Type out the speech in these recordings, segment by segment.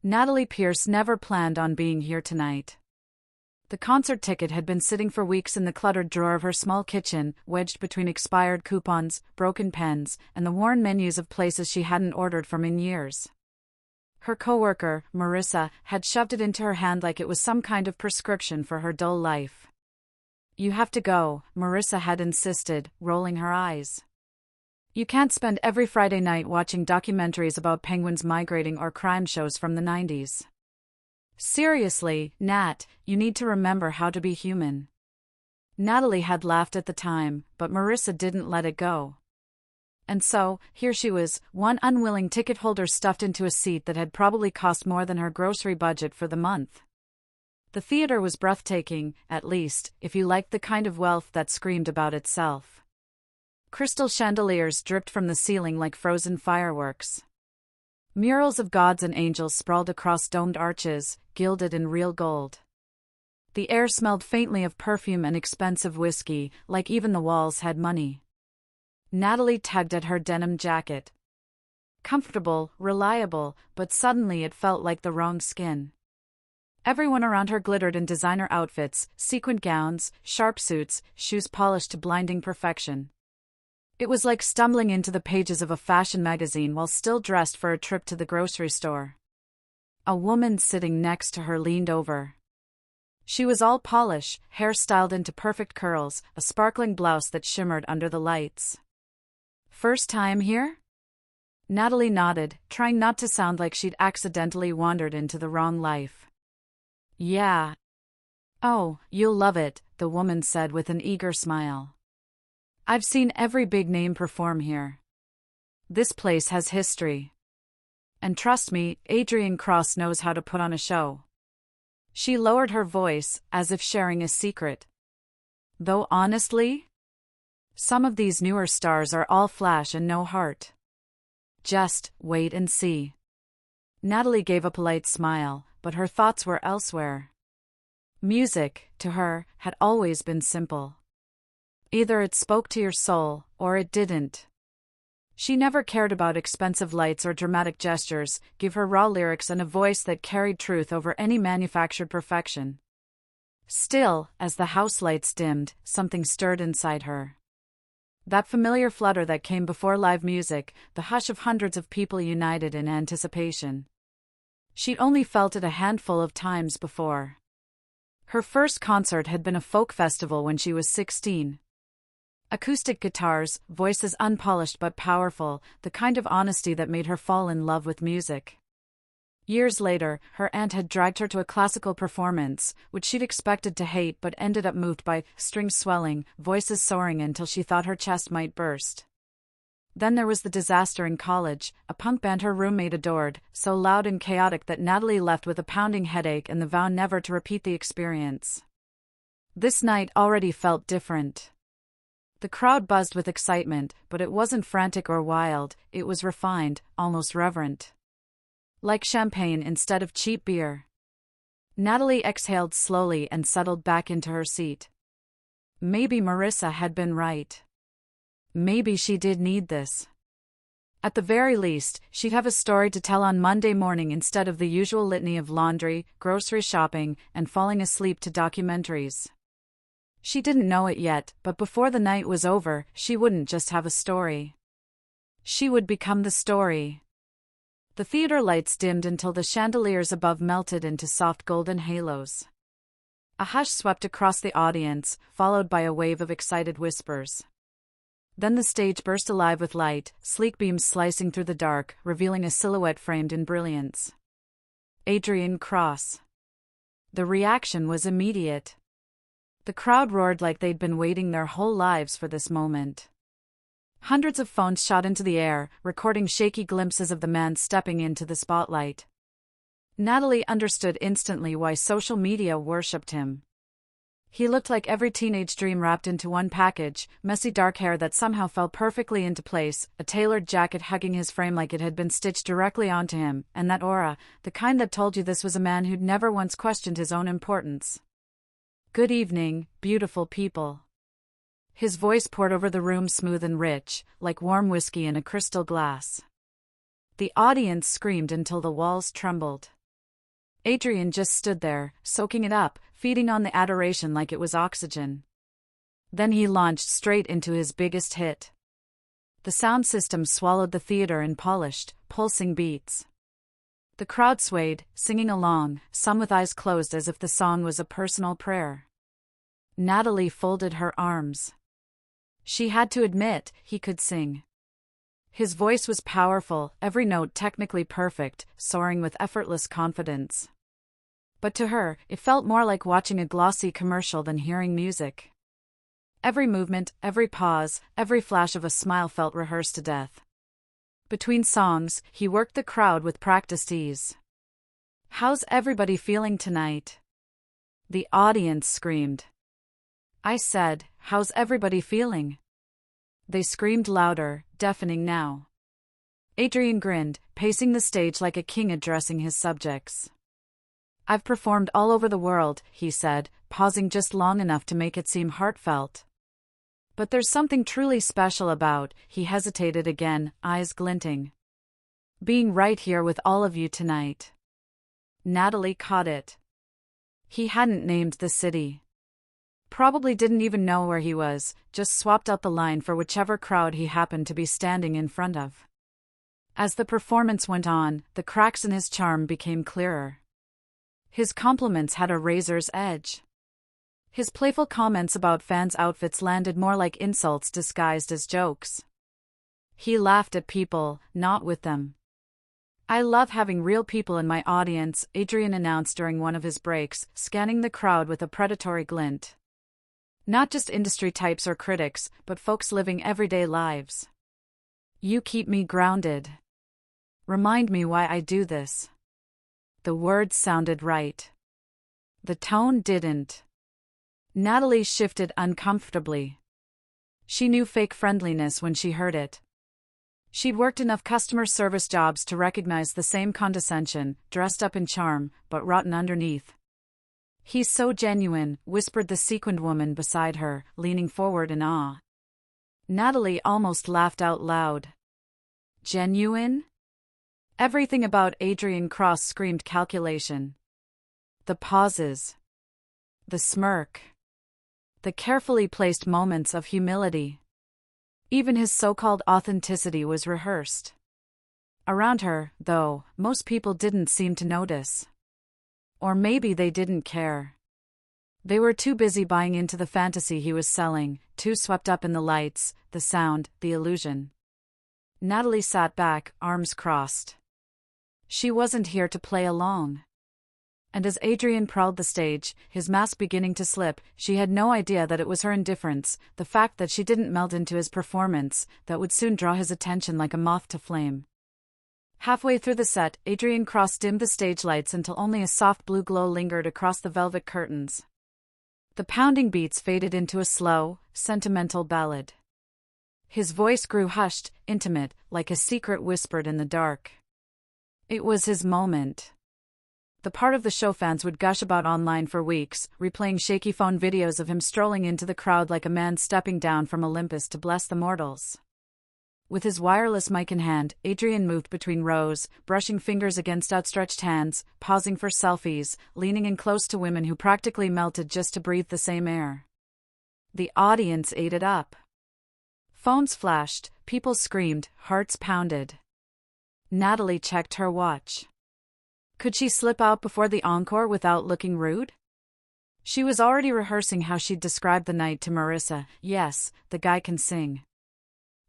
Natalie Pierce never planned on being here tonight. The concert ticket had been sitting for weeks in the cluttered drawer of her small kitchen, wedged between expired coupons, broken pens, and the worn menus of places she hadn't ordered from in years. Her coworker, Marissa, had shoved it into her hand like it was some kind of prescription for her dull life. "You have to go," Marissa had insisted, rolling her eyes. "You can't spend every Friday night watching documentaries about penguins migrating or crime shows from the 90s. Seriously, Nat, you need to remember how to be human." Natalie had laughed at the time, but Marissa didn't let it go. And so, here she was, one unwilling ticket holder stuffed into a seat that had probably cost more than her grocery budget for the month. The theater was breathtaking, at least, if you liked the kind of wealth that screamed about itself. Crystal chandeliers dripped from the ceiling like frozen fireworks. Murals of gods and angels sprawled across domed arches, gilded in real gold. The air smelled faintly of perfume and expensive whiskey, like even the walls had money. Natalie tugged at her denim jacket. Comfortable, reliable, but suddenly it felt like the wrong skin. Everyone around her glittered in designer outfits, sequined gowns, sharp suits, shoes polished to blinding perfection. It was like stumbling into the pages of a fashion magazine while still dressed for a trip to the grocery store. A woman sitting next to her leaned over. She was all polish, hair styled into perfect curls, a sparkling blouse that shimmered under the lights. "First time here?" Natalie nodded, trying not to sound like she'd accidentally wandered into the wrong life. "Yeah." "Oh, you'll love it," the woman said with an eager smile. "I've seen every big name perform here. This place has history. And trust me, Adrian Cross knows how to put on a show." She lowered her voice, as if sharing a secret. "Though honestly, some of these newer stars are all flash and no heart. Just wait and see." Natalie gave a polite smile, but her thoughts were elsewhere. Music, to her, had always been simple. Either it spoke to your soul, or it didn't. She never cared about expensive lights or dramatic gestures. Give her raw lyrics and a voice that carried truth over any manufactured perfection. Still, as the house lights dimmed, something stirred inside her. That familiar flutter that came before live music, the hush of hundreds of people united in anticipation. She'd only felt it a handful of times before. Her first concert had been a folk festival when she was 16. Acoustic guitars, voices unpolished but powerful, the kind of honesty that made her fall in love with music. Years later, her aunt had dragged her to a classical performance, which she'd expected to hate but ended up moved by, strings swelling, voices soaring until she thought her chest might burst. Then there was the disaster in college, a punk band her roommate adored, so loud and chaotic that Natalie left with a pounding headache and the vow never to repeat the experience. This night already felt different. The crowd buzzed with excitement, but it wasn't frantic or wild, it was refined, almost reverent. Like champagne instead of cheap beer. Natalie exhaled slowly and settled back into her seat. Maybe Marissa had been right. Maybe she did need this. At the very least, she'd have a story to tell on Monday morning instead of the usual litany of laundry, grocery shopping, and falling asleep to documentaries. She didn't know it yet, but before the night was over, she wouldn't just have a story. She would become the story. The theater lights dimmed until the chandeliers above melted into soft golden halos. A hush swept across the audience, followed by a wave of excited whispers. Then the stage burst alive with light, sleek beams slicing through the dark, revealing a silhouette framed in brilliance. Adrian Cross. The reaction was immediate. The crowd roared like they'd been waiting their whole lives for this moment. Hundreds of phones shot into the air, recording shaky glimpses of the man stepping into the spotlight. Natalie understood instantly why social media worshipped him. He looked like every teenage dream wrapped into one package, messy dark hair that somehow fell perfectly into place, a tailored jacket hugging his frame like it had been stitched directly onto him, and that aura, the kind that told you this was a man who'd never once questioned his own importance. "Good evening, beautiful people." His voice poured over the room smooth and rich, like warm whiskey in a crystal glass. The audience screamed until the walls trembled. Adrian just stood there, soaking it up, feeding on the adoration like it was oxygen. Then he launched straight into his biggest hit. The sound system swallowed the theater in polished, pulsing beats. The crowd swayed, singing along, some with eyes closed as if the song was a personal prayer. Natalie folded her arms. She had to admit, he could sing. His voice was powerful, every note technically perfect, soaring with effortless confidence. But to her, it felt more like watching a glossy commercial than hearing music. Every movement, every pause, every flash of a smile felt rehearsed to death. Between songs, he worked the crowd with practiced ease. "How's everybody feeling tonight?" The audience screamed. I said, "How's everybody feeling?" They screamed louder, deafening now. Adrian grinned, pacing the stage like a king addressing his subjects. "I've performed all over the world," he said, pausing just long enough to make it seem heartfelt. "But there's something truly special about," he hesitated again, eyes glinting, "being right here with all of you tonight." Natalie caught it. He hadn't named the city. Probably didn't even know where he was, just swapped out the line for whichever crowd he happened to be standing in front of. As the performance went on, the cracks in his charm became clearer. His compliments had a razor's edge. His playful comments about fans' outfits landed more like insults disguised as jokes. He laughed at people, not with them. "I love having real people in my audience," Adrian announced during one of his breaks, scanning the crowd with a predatory glint. "Not just industry types or critics, but folks living everyday lives. You keep me grounded. Remind me why I do this." The words sounded right. The tone didn't. Natalie shifted uncomfortably. She knew fake friendliness when she heard it. She'd worked enough customer service jobs to recognize the same condescension, dressed up in charm, but rotten underneath. "He's so genuine," whispered the sequined woman beside her, leaning forward in awe. Natalie almost laughed out loud. Genuine? Everything about Adrian Cross screamed calculation. The pauses. The smirk. The carefully placed moments of humility. Even his so-called authenticity was rehearsed. Around her, though, most people didn't seem to notice. Or maybe they didn't care. They were too busy buying into the fantasy he was selling, too swept up in the lights, the sound, the illusion. Natalie sat back, arms crossed. She wasn't here to play along. And as Adrian prowled the stage, his mask beginning to slip, she had no idea that it was her indifference, the fact that she didn't meld into his performance, that would soon draw his attention like a moth to flame. Halfway through the set, Adrian Cross dimmed the stage lights until only a soft blue glow lingered across the velvet curtains. The pounding beats faded into a slow, sentimental ballad. His voice grew hushed, intimate, like a secret whispered in the dark. It was his moment. The part of the show fans would gush about online for weeks, replaying shaky phone videos of him strolling into the crowd like a man stepping down from Olympus to bless the mortals. With his wireless mic in hand, Adrian moved between rows, brushing fingers against outstretched hands, pausing for selfies, leaning in close to women who practically melted just to breathe the same air. The audience ate it up. Phones flashed, people screamed, hearts pounded. Natalie checked her watch. Could she slip out before the encore without looking rude? She was already rehearsing how she'd describe the night to Marissa. Yes, the guy can sing.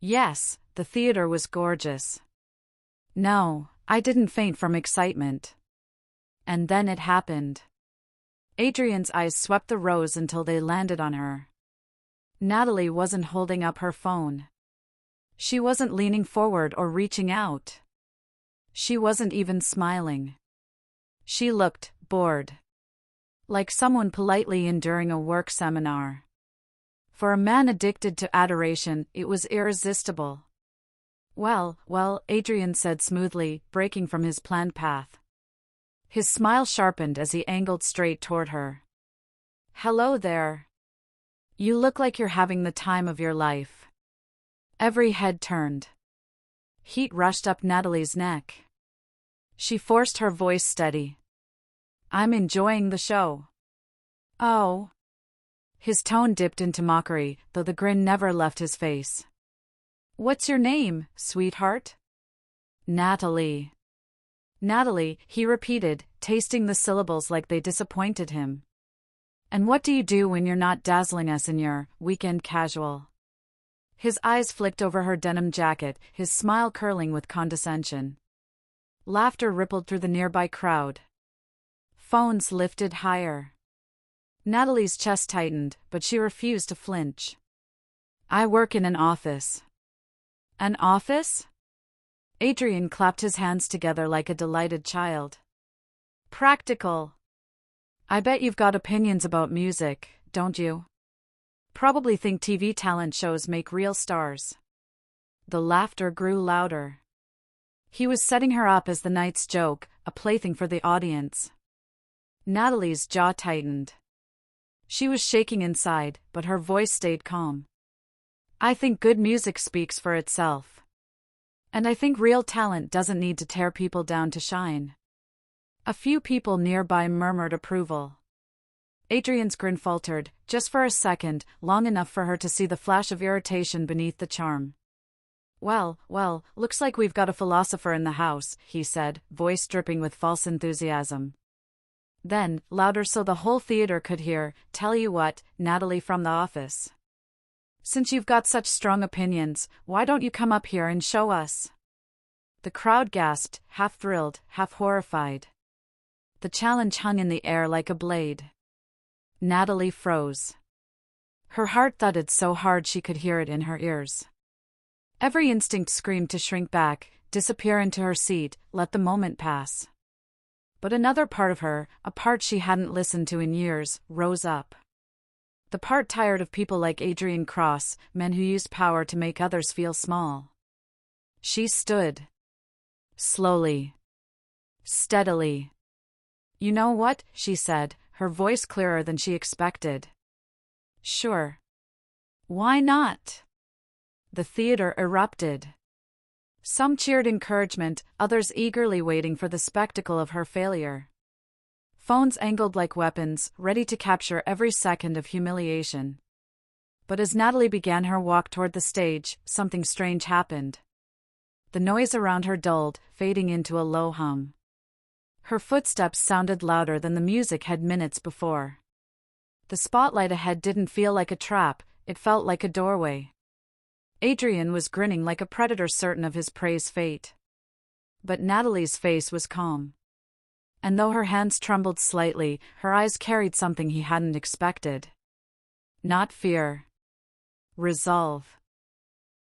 Yes, the theater was gorgeous. No, I didn't faint from excitement. And then it happened. Adrian's eyes swept the rows until they landed on her. Natalie wasn't holding up her phone. She wasn't leaning forward or reaching out. She wasn't even smiling. She looked bored. Like someone politely enduring a work seminar. For a man addicted to adoration, it was irresistible. Well, Adrian said smoothly, breaking from his planned path. His smile sharpened as he angled straight toward her. Hello there. You look like you're having the time of your life. Every head turned. Heat rushed up Natalie's neck. She forced her voice steady. I'm enjoying the show. Oh. His tone dipped into mockery, though the grin never left his face. What's your name, sweetheart? Natalie. Natalie, he repeated, tasting the syllables like they disappointed him. And what do you do when you're not dazzling us in your weekend casual? His eyes flicked over her denim jacket, his smile curling with condescension. Laughter rippled through the nearby crowd. Phones lifted higher. Natalie's chest tightened, but she refused to flinch. I work in an office. An office? Adrian clapped his hands together like a delighted child. Practical. I bet you've got opinions about music, don't you? Probably think TV talent shows make real stars. The laughter grew louder. He was setting her up as the night's joke, a plaything for the audience. Natalie's jaw tightened. She was shaking inside, but her voice stayed calm. I think good music speaks for itself. And I think real talent doesn't need to tear people down to shine. A few people nearby murmured approval. Adrian's grin faltered, just for a second, long enough for her to see the flash of irritation beneath the charm. Well, looks like we've got a philosopher in the house, he said, voice dripping with false enthusiasm. Then, louder so the whole theater could hear, tell you what, Natalie from the office. Since you've got such strong opinions, why don't you come up here and show us? The crowd gasped, half thrilled, half horrified. The challenge hung in the air like a blade. Natalie froze. Her heart thudded so hard she could hear it in her ears. Every instinct screamed to shrink back, disappear into her seat, let the moment pass. But another part of her, a part she hadn't listened to in years, rose up. The part tired of people like Adrian Cross, men who used power to make others feel small. She stood. Slowly. Steadily. You know what, she said, her voice clearer than she expected. Sure. Why not? The theater erupted. Some cheered encouragement, others eagerly waiting for the spectacle of her failure. Phones angled like weapons, ready to capture every second of humiliation. But as Natalie began her walk toward the stage, something strange happened. The noise around her dulled, fading into a low hum. Her footsteps sounded louder than the music had minutes before. The spotlight ahead didn't feel like a trap, it felt like a doorway. Adrian was grinning like a predator certain of his prey's fate. But Natalie's face was calm. And though her hands trembled slightly, her eyes carried something he hadn't expected. Not fear. Resolve.